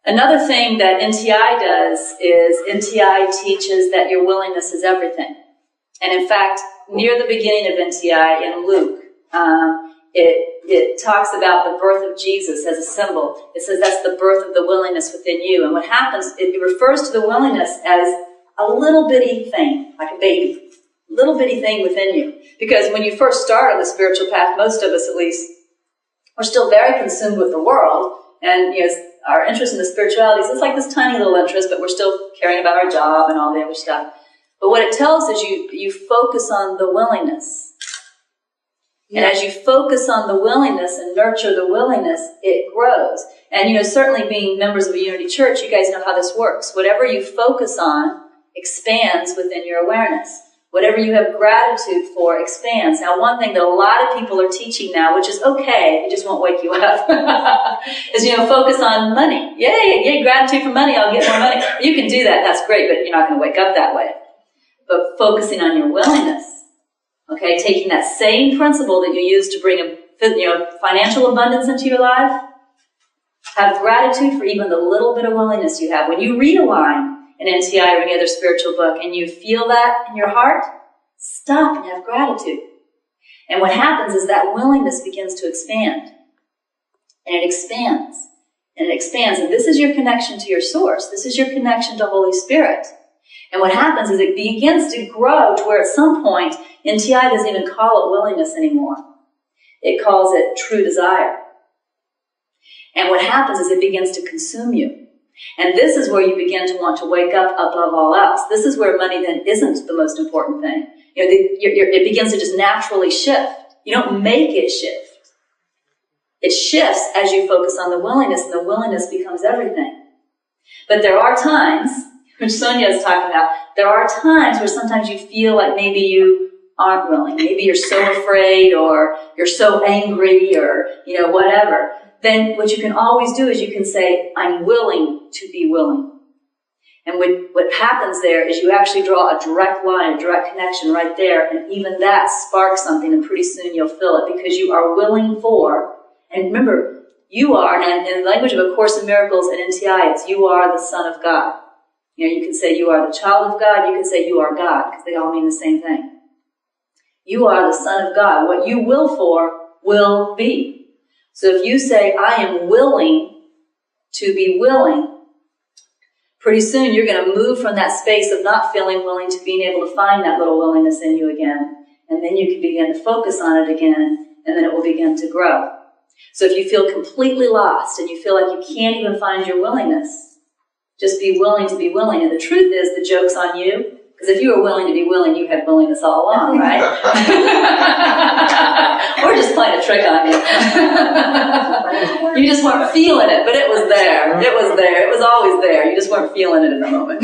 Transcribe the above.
Another thing that NTI does is NTI teaches that your willingness is everything. And in fact, near the beginning of NTI in Luke, it talks about the birth of Jesus as a symbol. It says that's the birth of the willingness within you. And what happens, it refers to the willingness as a little bitty thing, like a baby. Little bitty thing within you. Because when you first start on the spiritual path, most of us at least, are still very consumed with the world. And our interest in the spirituality is like this tiny little interest, but we're still caring about our job and all the other stuff. But what it tells is you focus on the willingness. Yeah. And as you focus on the willingness and nurture the willingness, it grows. And certainly being members of a Unity Church, you guys know how this works. Whatever you focus on expands within your awareness. Whatever you have gratitude for expands. Now, one thing that a lot of people are teaching now, which is okay, it just won't wake you up, is, focus on money. Yay, gratitude for money, I'll get more money. You can do that, that's great, but you're not going to wake up that way. But focusing on your willingness, okay, taking that same principle that you use to bring financial abundance into your life, have gratitude for even the little bit of willingness you have. When you read a line, an NTI or any other spiritual book, and you feel that in your heart, stop and have gratitude. And what happens is that willingness begins to expand. And it expands. And it expands. And this is your connection to your source. This is your connection to Holy Spirit. And what happens is it begins to grow to where at some point, NTI doesn't even call it willingness anymore. It calls it true desire. And what happens is it begins to consume you. And this is where you begin to want to wake up above all else. This is where money then isn't the most important thing. It begins to just naturally shift. You don't make it shift. It shifts as you focus on the willingness, and the willingness becomes everything. But there are times, which Sonia is talking about, there are times where sometimes you feel like maybe you aren't willing. Maybe you're so afraid, or you're so angry, or, whatever. Then what you can always do is you can say, I'm willing to be willing. And what happens there is you actually draw a direct line, a direct connection right there, and even that sparks something, and pretty soon you'll feel it, because you are willing for, and remember, you are, and in the language of A Course in Miracles and NTI, it's you are the Son of God. You can say you are the child of God, you can say you are God, because they all mean the same thing. You are the Son of God. What you will for will be. So if you say, I am willing to be willing, pretty soon you're going to move from that space of not feeling willing to being able to find that little willingness in you again. And then you can begin to focus on it again, and then it will begin to grow. So if you feel completely lost and you feel like you can't even find your willingness, just be willing to be willing. And the truth is, the joke's on you. Because if you were willing to be willing, you had willingness all along, right? We're just playing a trick on you. You just weren't feeling it, but it was there. It was there. It was always there. You just weren't feeling it in the moment.